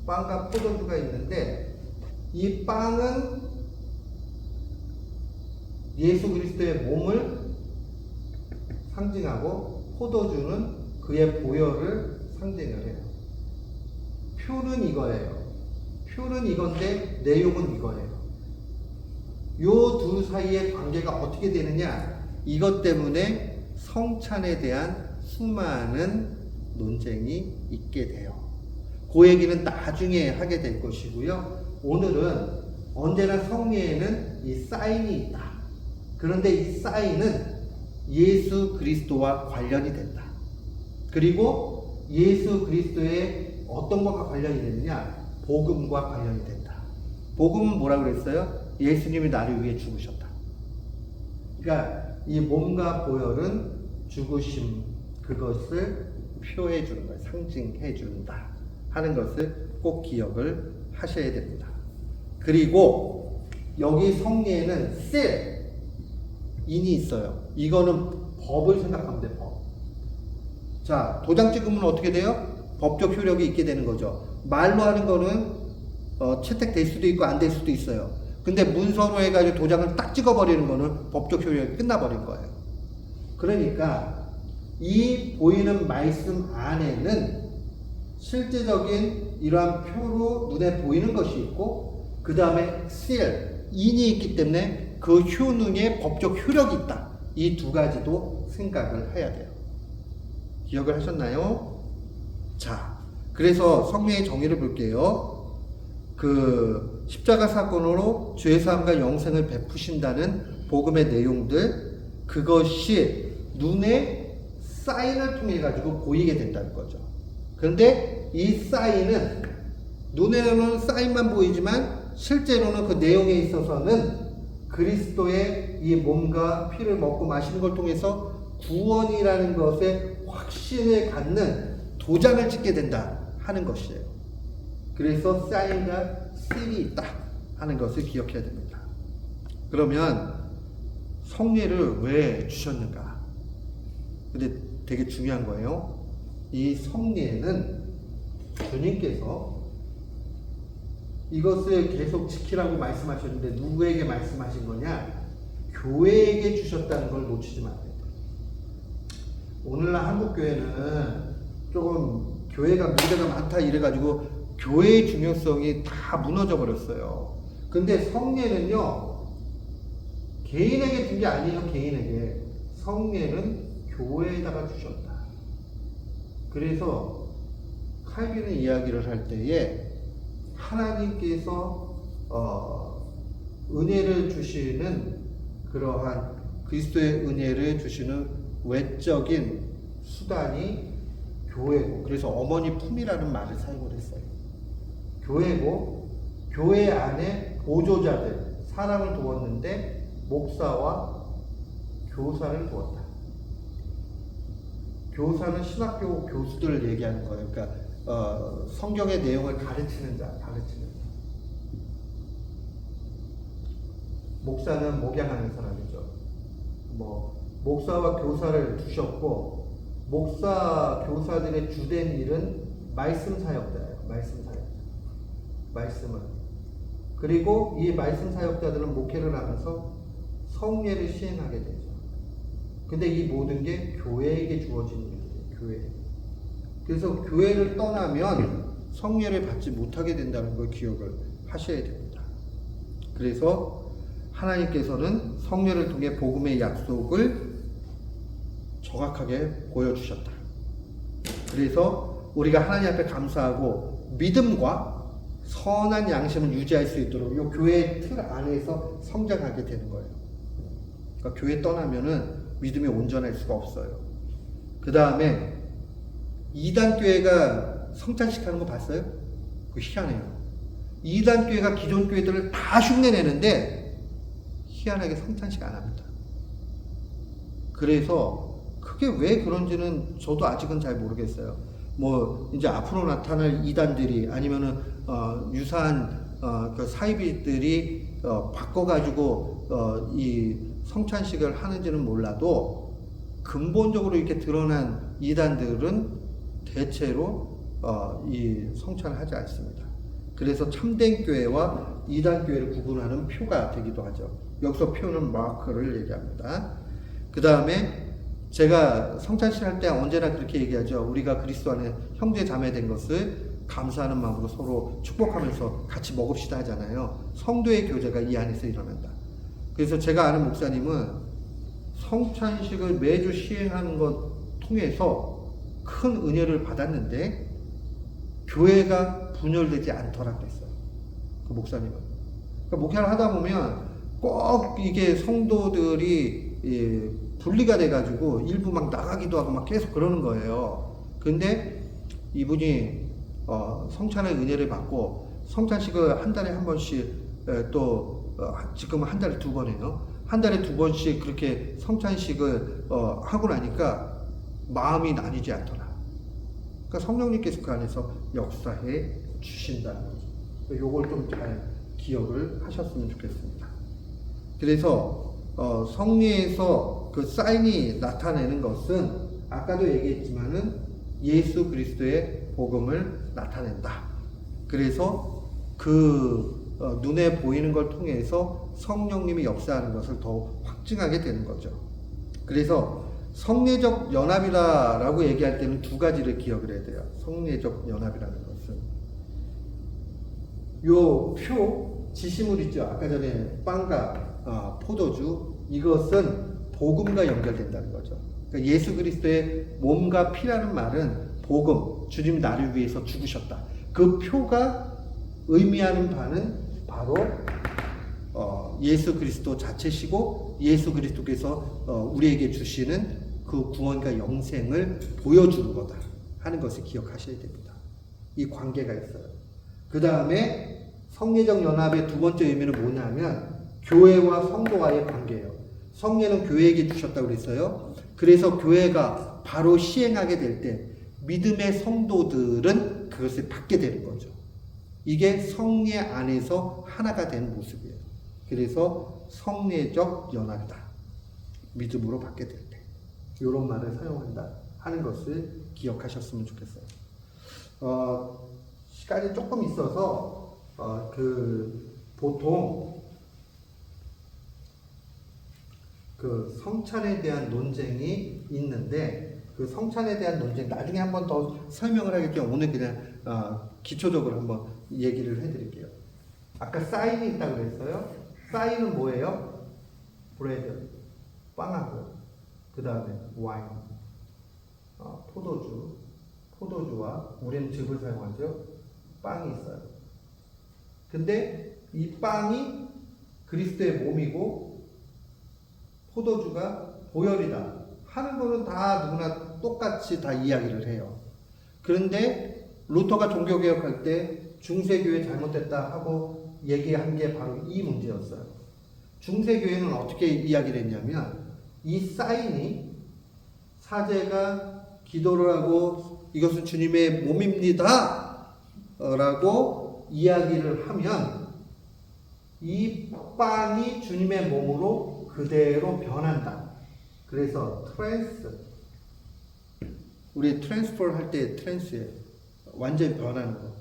빵과 포도주가 있는데 이 빵은 예수 그리스도의 몸을 상징하고 포도주는 그의 보혈을 상징을 해요. 표는 이거예요. 표는 이건데 내용은 이거예요. 요 둘 사이의 관계가 어떻게 되느냐? 이것 때문에 성찬에 대한 수많은 논쟁이 있게 돼요. 그 얘기는 나중에 하게 될 것이고요. 오늘은 언제나 성례에는 이 사인이 있다. 그런데 이 사인은 예수 그리스도와 관련이 된다. 그리고 예수 그리스도의 어떤 것과 관련이 되느냐? 복음과 관련이 된다. 복음은 뭐라고 그랬어요? 예수님이 나를 위해 죽으셨다. 그러니까 이 몸과 보혈은 죽으심, 그것을 표해 주는 거예요. 상징해 준다 하는 것을 꼭 기억을 하셔야 됩니다. 그리고 여기 성례에는 인이 있어요. 이거는 법을 생각하면 돼. 법. 자, 도장 찍으면 어떻게 돼요? 법적 효력이 있게 되는 거죠. 말로 하는 거는 채택될 수도 있고 안 될 수도 있어요. 근데 문서로 해가지고 도장을 딱 찍어버리는 거는 법적 효력이 끝나버린 거예요. 그러니까 이 보이는 말씀 안에는 실제적인 이러한 표로 눈에 보이는 것이 있고, 그 다음에 인이 있기 때문에 그 효능에 법적 효력이 있다. 이 두 가지도 생각을 해야 돼요. 기억을 하셨나요? 자, 그래서 성례의 정의를 볼게요. 그 십자가 사건으로 죄사함과 영생을 베푸신다는 복음의 내용들, 그것이 눈에 사인을 통해 가지고 보이게 된다는 거죠. 그런데 이 사인은 눈에는 사인만 보이지만 실제로는 그 내용에 있어서는 그리스도의 이 몸과 피를 먹고 마시는 걸 통해서 구원이라는 것에 확신을 갖는 도장을 찍게 된다 하는 것이에요. 그래서 사인과 실이 있다 하는 것을 기억해야 됩니다. 그러면 성례를 왜 주셨는가? 근데 되게 중요한 거예요. 이 성례는 주님께서 이것을 계속 지키라고 말씀하셨는데 누구에게 말씀하신 거냐? 교회에게 주셨다는 걸 놓치지 마세요. 오늘날 한국교회는 조금 교회가 문제가 많다 이래가지고 교회의 중요성이 다 무너져 버렸어요. 근데 성례는요, 개인에게 준 게 아니에요. 개인에게. 성례는 교회에다가 주셨다. 그래서 칼빈의 이야기를 할 때에 하나님께서 은혜를 주시는 그러한 그리스도의 은혜를 주시는 외적인 수단이 교회고, 그래서 어머니 품이라는 말을 사용을 했어요. 교회고, 교회 안에 보조자들, 사람을 두었는데 목사와 교사를 두었다. 교사는 신학교 교수들을 얘기하는 거예요. 그러니까 성경의 내용을 가르치는 자. 목사는 목양하는 사람이죠. 목사와 교사를 두셨고, 목사, 교사들의 주된 일은 말씀 사역자예요. 말씀을. 그리고 이 말씀 사역자들은 목회를 하면서 성례를 시행하게 되죠. 근데 이 모든 게 교회에게 주어진 일이에요. 교회. 그래서 교회를 떠나면 성례를 받지 못하게 된다는 걸 기억을 하셔야 됩니다. 그래서 하나님께서는 성례를 통해 복음의 약속을 정확하게 보여주셨다. 그래서 우리가 하나님 앞에 감사하고 믿음과 선한 양심을 유지할 수 있도록 이 교회의 틀 안에서 성장하게 되는 거예요. 그러니까 교회 떠나면은 믿음이 온전할 수가 없어요. 그 다음에 이단교회가 성찬식 하는 거 봤어요? 그거 희한해요. 이단교회가 기존 교회들을 다 흉내내는데 희한하게 성찬식 안 합니다. 그래서 그게 왜 그런지는 저도 아직은 잘 모르겠어요. 이제 앞으로 나타날 이단들이 아니면은 유사한 그 사이비들이 바꿔가지고 이 성찬식을 하는지는 몰라도 근본적으로 이렇게 드러난 이단들은 대체로 이 성찬을 하지 않습니다. 그래서 참된 교회와 이단 교회를 구분하는 표가 되기도 하죠. 여기서 표는 마크를 얘기합니다. 그 다음에 제가 성찬식 할 때 언제나 그렇게 얘기하죠. 우리가 그리스도 안에 형제 자매 된 것을 감사하는 마음으로 서로 축복하면서 같이 먹읍시다 하잖아요. 성도의 교제가 이 안에서 일어난다. 그래서 제가 아는 목사님은 성찬식을 매주 시행하는 것 통해서 큰 은혜를 받았는데 교회가 분열되지 않더라고 했어요. 그 목사님은. 그러니까 목회를 하다 보면 꼭 이게 성도들이 분리가 돼가지고 일부 막 나가기도 하고 막 계속 그러는 거예요. 근데 이분이 성찬의 은혜를 받고 성찬식을 한 달에 한 번씩 지금은 한 달에 2번이에요. 한 달에 2번씩 그렇게 성찬식을 하고 나니까 마음이 나뉘지 않더라. 그러니까 성령님께서 그 안에서 역사해 주신다는 거죠. 요걸 좀 잘 기억을 하셨으면 좋겠습니다. 그래서 성례에서 그 사인이 나타내는 것은 아까도 얘기했지만은 예수 그리스도의 복음을 나타낸다. 그래서 그 눈에 보이는 걸 통해서 성령님이 역사하는 것을 더 확증하게 되는 거죠. 그래서 성례적 연합이라고 얘기할 때는 2가지를 기억을 해야 돼요. 성례적 연합이라는 것은 요 표 지시물 있죠. 아까 전에 빵과 포도주, 이것은 복음과 연결된다는 거죠. 그러니까 예수 그리스도의 몸과 피라는 말은 복음, 주님 나를 위해서 죽으셨다. 그 표가 의미하는 바는 바로 예수 그리스도 자체시고 예수 그리스도께서 우리에게 주시는 그 구원과 영생을 보여주는 거다 하는 것을 기억하셔야 됩니다. 이 관계가 있어요. 그 다음에 성례적 연합의 2번째 의미는 뭐냐면 교회와 성도와의 관계예요. 성례는 교회에게 주셨다고 그랬어요. 그래서 교회가 바로 시행하게 될 때 믿음의 성도들은 그것을 받게 되는 거죠. 이게 성례 안에서 하나가 된 모습이에요. 그래서 성례적 연합이다. 믿음으로 받게 될 때. 이런 말을 사용한다 하는 것을 기억하셨으면 좋겠어요. 시간이 조금 있어서 보통 그 성찬에 대한 논쟁이 있는데 그 성찬에 대한 논쟁 나중에 한번 더 설명을 하겠죠. 오늘 그냥 기초적으로 한번 얘기를 해드릴게요. 아까 사인이 있다고 그랬어요. 사인은 뭐예요? 브레드, 빵하고 그 다음에 와인, 포도주와 우리는 즙을 사용하죠. 빵이 있어요. 근데 이 빵이 그리스도의 몸이고 포도주가 보혈이다 하는 거는 다 누구나 똑같이 다 이야기를 해요. 그런데 루터가 종교개혁할 때 중세교회 잘못됐다 하고 얘기한 게 바로 이 문제였어요. 중세교회는 어떻게 이야기를 했냐면 이 사인이 사제가 기도를 하고 이것은 주님의 몸입니다 라고 이야기를 하면 이 빵이 주님의 몸으로 그대로 변한다. 그래서 우리 트랜스퍼 할 때 트랜스예요. 완전히 변하는 거.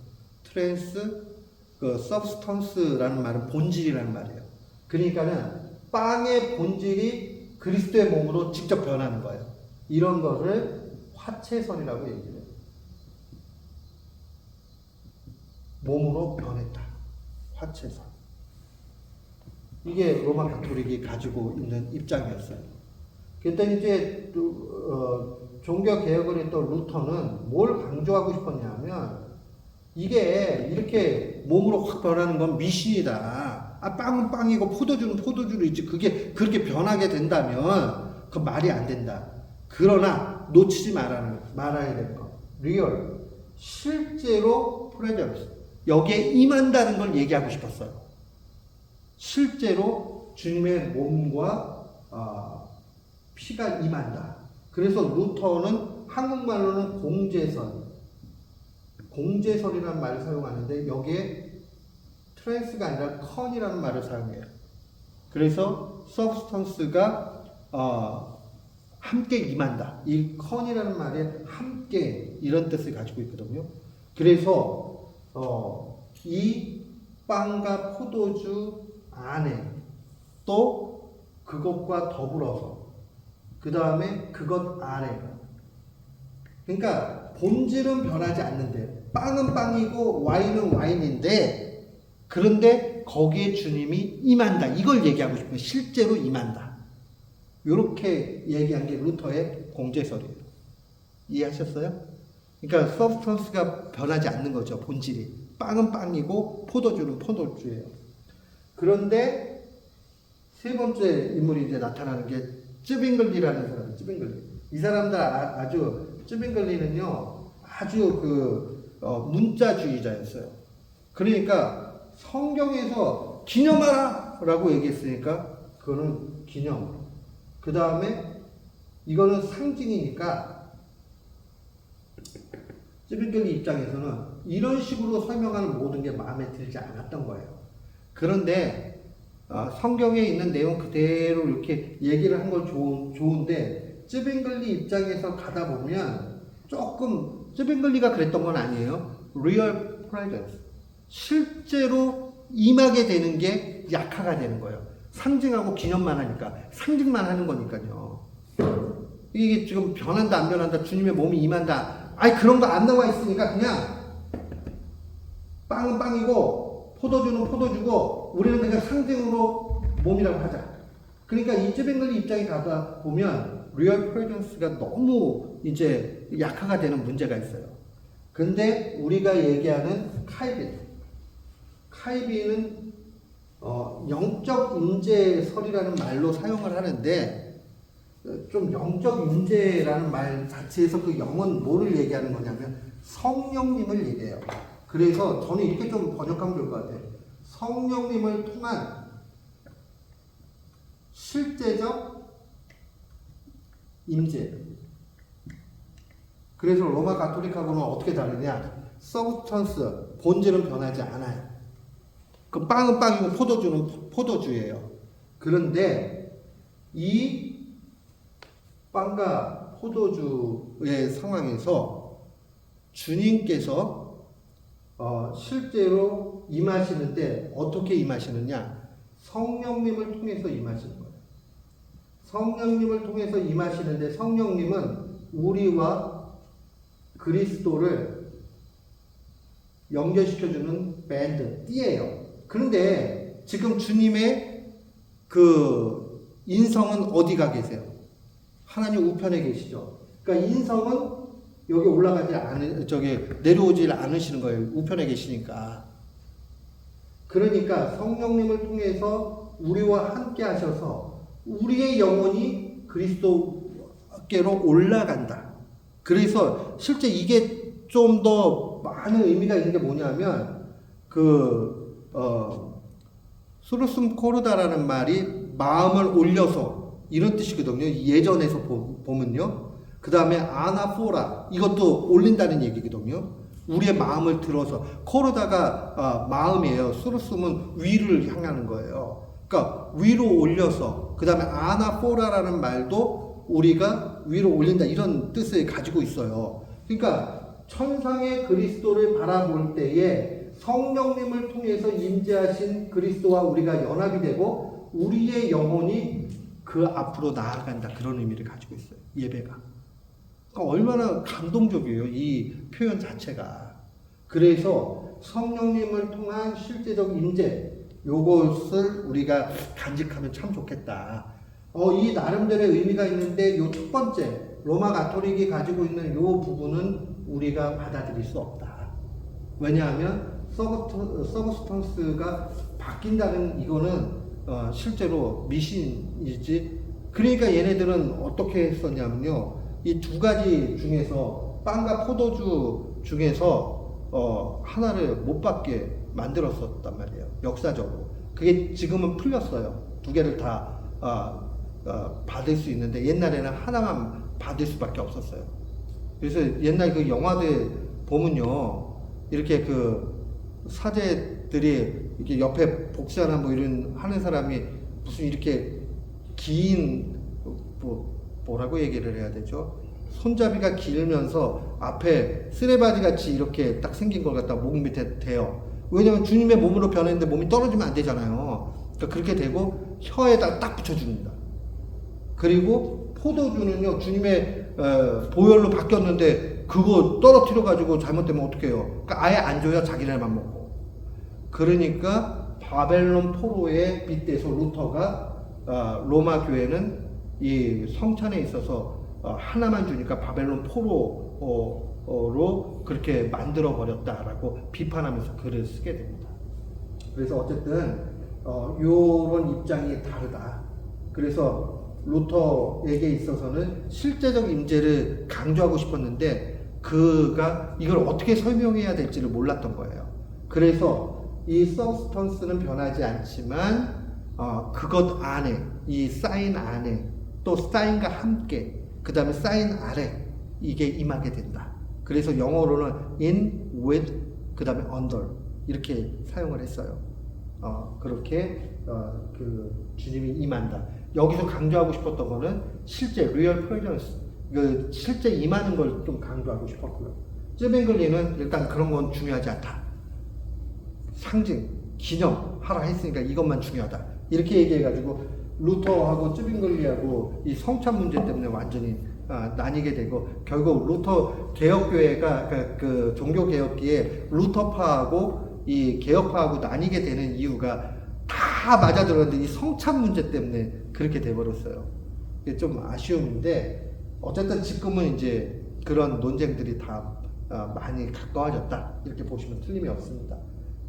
substance라는 말은 본질이라는 말이에요. 그러니까는 빵의 본질이 그리스도의 몸으로 직접 변하는 거예요. 이런 거를 화채설이라고 얘기해요. 몸으로 변했다. 화채설. 이게 로마 가톨릭이 가지고 있는 입장이었어요. 그때 이제 종교 개혁을 했던 루터는 뭘 강조하고 싶었냐면 이게 이렇게 몸으로 확 변하는 건 미신이다. 빵은 빵이고 포도주는 포도주로 있지. 그게 그렇게 변하게 된다면 그 말이 안 된다. 그러나 놓치지 말아야 될 거. 리얼. 실제로 프레젠스. 여기에 임한다는 걸 얘기하고 싶었어요. 실제로 주님의 몸과 피가 임한다. 그래서 루터는 한국말로는 공제설이라는 말을 사용하는데 여기에 트랜스가 아니라 컨이라는 말을 사용해요. 그래서 substance가 함께 임한다. 이 컨이라는 말에 함께 이런 뜻을 가지고 있거든요. 그래서 이 빵과 포도주 안에 또 그것과 더불어서 그 다음에 그것 안에 그러니까 본질은 변하지 않는데 빵은 빵이고 와인은 와인인데 그런데 거기에 주님이 임한다. 이걸 얘기하고 싶어요. 실제로 임한다. 이렇게 얘기한 게 루터의 공제설이에요. 이해하셨어요? 그러니까 서브스턴스가 변하지 않는 거죠. 본질이. 빵은 빵이고 포도주는 포도주예요. 그런데 세 번째 인물이 이제 나타나는 게 쯔빙글리라는 사람. 쯔빙글리. 이 사람들 아주 쯔빙글리는요. 아주 문자주의자였어요. 그러니까 성경에서 기념하라! 라고 얘기했으니까 그거는 기념. 그 다음에 이거는 상징이니까 쯔빙글리 입장에서는 이런 식으로 설명하는 모든 게 마음에 들지 않았던 거예요. 그런데 성경에 있는 내용 그대로 이렇게 얘기를 한 건 좋은데 쯔빙글리 입장에서 가다 보면 조금 쯔빙글리가 그랬던 건 아니에요. real presence. 실제로 임하게 되는 게 약화가 되는 거예요. 상징하고 기념만 하니까 상징만 하는 거니까요. 이게 지금 변한다 안 변한다 주님의 몸이 임한다. 아니 그런 거 안 나와 있으니까 그냥 빵은 빵이고 포도주는 포도주고 우리는 그냥 상징으로 몸이라고 하자. 그러니까 이 쯔빙글리 입장에 가다 보면 리얼 프레젠스가 너무 이제 약화가 되는 문제가 있어요. 근데 우리가 얘기하는 카이비는 영적 임재설이라는 말로 사용을 하는데 좀 영적 임재라는 말 자체에서 그 영은 뭐를 얘기하는 거냐면 성령님을 얘기해요. 그래서 저는 이렇게 좀 번역하면 좋을 것 같아요. 성령님을 통한 실제적 임재. 그래서 로마 가톨릭하고는 어떻게 다르냐? 서브스턴스, 본질은 변하지 않아요. 그 빵은 빵이고 포도주는 포도주예요. 그런데 이 빵과 포도주의 상황에서 주님께서 실제로 임하시는데 어떻게 임하시느냐? 성령님을 통해서 임하시는 거예요. 성령님을 통해서 임하시는데 성령님은 우리와 그리스도를 연결시켜주는 밴드, 띠예요. 그런데 지금 주님의 그 인성은 어디가 계세요? 하나님 우편에 계시죠. 그러니까 인성은 여기 내려오질 않으시는 거예요. 우편에 계시니까. 그러니까 성령님을 통해서 우리와 함께 하셔서 우리의 영혼이 그리스도께로 올라간다. 그래서 실제 이게 좀 더 많은 의미가 있는 게 뭐냐면 수루숨 코르다라는 말이 마음을 올려서 이런 뜻이거든요. 예전에서 보면요. 그 다음에 아나포라 이것도 올린다는 얘기거든요. 우리의 마음을 들어서 코르다가 마음이에요. 수루숨은 위를 향하는 거예요. 그러니까 위로 올려서 그 다음에 아나포라라는 말도 우리가 위로 올린다 이런 뜻을 가지고 있어요. 그러니까 천상의 그리스도를 바라볼 때에 성령님을 통해서 임재하신 그리스도와 우리가 연합이 되고 우리의 영혼이 그 앞으로 나아간다. 그런 의미를 가지고 있어요. 예배가. 그러니까 얼마나 감동적이에요. 이 표현 자체가. 그래서 성령님을 통한 실제적 임재 요것을 우리가 간직하면 참 좋겠다. 이 나름대로의 의미가 있는데 요 첫 번째 로마 가톨릭이 가지고 있는 요 부분은 우리가 받아들일 수 없다. 왜냐하면 서브스턴스가 바뀐다는 이거는 실제로 미신이지. 그러니까 얘네들은 어떻게 했었냐면요. 이 두 가지 중에서 빵과 포도주 중에서 하나를 못 받게 만들었었단 말이에요. 역사적으로. 그게 지금은 풀렸어요. 두 개를 다 받을 수 있는데 옛날에는 하나만 받을 수밖에 없었어요. 그래서 옛날 그 영화들 보면요. 이렇게 그 사제들이 이렇게 옆에 복사나 뭐 이런 하는 사람이 무슨 이렇게 긴 뭐라고 얘기를 해야 되죠? 손잡이가 길면서 앞에 쓰레바지 같이 이렇게 딱 생긴 걸 갖다 목 밑에 대요. 왜냐면 주님의 몸으로 변했는데 몸이 떨어지면 안 되잖아요. 그러니까 그렇게 되고 혀에다 딱 붙여줍니다. 그리고 포도주는요, 주님의 보혈로 바뀌었는데 그거 떨어뜨려 가지고 잘못되면 어떡해요? 그러니까 아예 안 줘요. 자기네만 먹고. 그러니까 바벨론 포로에 빗대서 루터가 로마 교회는 이 성찬에 있어서 하나만 주니까 바벨론 포로로 그렇게 만들어 버렸다라고 비판하면서 글을 쓰게 됩니다. 그래서 어쨌든 요런 입장이 다르다. 그래서 루터에게 있어서는 실제적 임재를 강조하고 싶었는데 그가 이걸 어떻게 설명해야 될지를 몰랐던 거예요. 그래서 이 서브스턴스는 변하지 않지만 그것 안에, 이 사인 안에, 또 사인과 함께, 그 다음에 사인 아래 이게 임하게 된다. 그래서 영어로는 in, with, 그 다음에 under 이렇게 사용을 했어요. 그렇게 그 주님이 임한다. 여기서 강조하고 싶었던 거는 실제 real presence, 그 실제 임하는 걸 좀 강조하고 싶었고요. 쯔뱅글리는 일단 그런 건 중요하지 않다. 상징, 기념하라 했으니까 이것만 중요하다. 이렇게 얘기해가지고 루터하고 쯔빙글리하고 이 성찬 문제 때문에 완전히 나뉘게 되고 결국 루터 개혁교회가 그 종교개혁기에 루터파하고 이 개혁파하고 나뉘게 되는 이유가 다 맞아 들었는데 이 성찬 문제 때문에 그렇게 돼버렸어요. 이게 좀 아쉬움인데 어쨌든 지금은 이제 그런 논쟁들이 다 많이 가까워졌다 이렇게 보시면 틀림이 없습니다.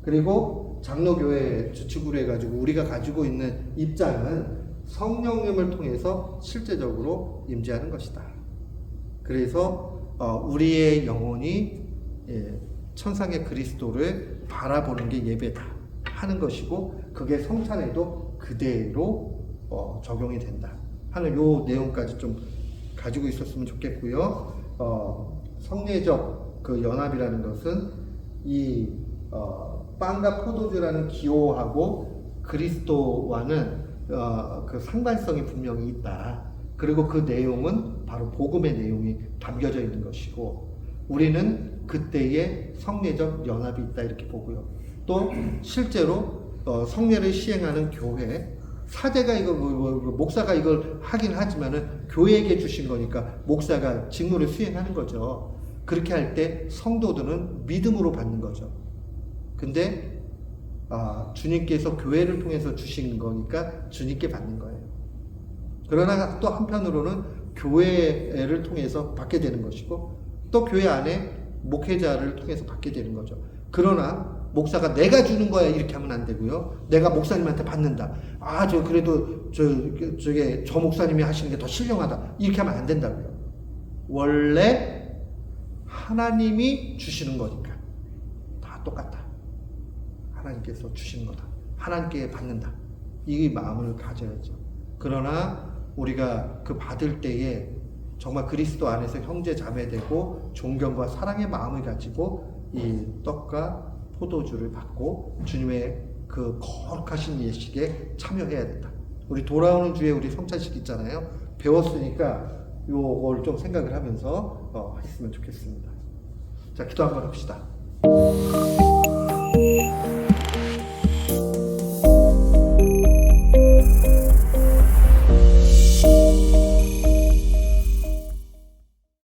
그리고 장로교회 주축으로 해가지고 우리가 가지고 있는 입장은 성령님을 통해서 실제적으로 임재하는 것이다. 그래서 우리의 영혼이 천상의 그리스도를 바라보는 게 예배다 하는 것이고 그게 성찬에도 그대로 적용이 된다 하는 요 내용까지 좀 가지고 있었으면 좋겠고요. 성례적 그 연합이라는 것은 이 빵과 포도주라는 기호하고 그리스도와는 그 상관성이 분명히 있다. 그리고 그 내용은 바로 복음의 내용이 담겨져 있는 것이고 우리는 그때의 성례적 연합이 있다 이렇게 보고요. 또 실제로 성례를 시행하는 교회 사제가 이거 목사가 이걸 하긴 하지만은 교회에게 주신 거니까 목사가 직무를 수행하는 거죠. 그렇게 할 때 성도들은 믿음으로 받는 거죠. 근데 주님께서 교회를 통해서 주신 거니까 주님께 받는 거예요. 그러나 또 한편으로는 교회를 통해서 받게 되는 것이고 또 교회 안에 목회자를 통해서 받게 되는 거죠. 그러나 목사가 내가 주는 거야 이렇게 하면 안 되고요. 내가 목사님한테 받는다. 저 그래도 저 목사님이 하시는 게 더 신령하다. 이렇게 하면 안 된다고요. 원래 하나님이 주시는 거니까 다 똑같다. 하나님께서 주시는 거다. 하나님께 받는다. 이 마음을 가져야죠. 그러나 우리가 그 받을 때에 정말 그리스도 안에서 형제 자매되고 존경과 사랑의 마음을 가지고 이 떡과 포도주를 받고 주님의 그 거룩하신 예식에 참여해야 된다. 우리 돌아오는 주에 우리 성찬식 있잖아요. 배웠으니까 요걸 좀 생각을 하면서 했으면 좋겠습니다. 자, 기도 한번 합시다.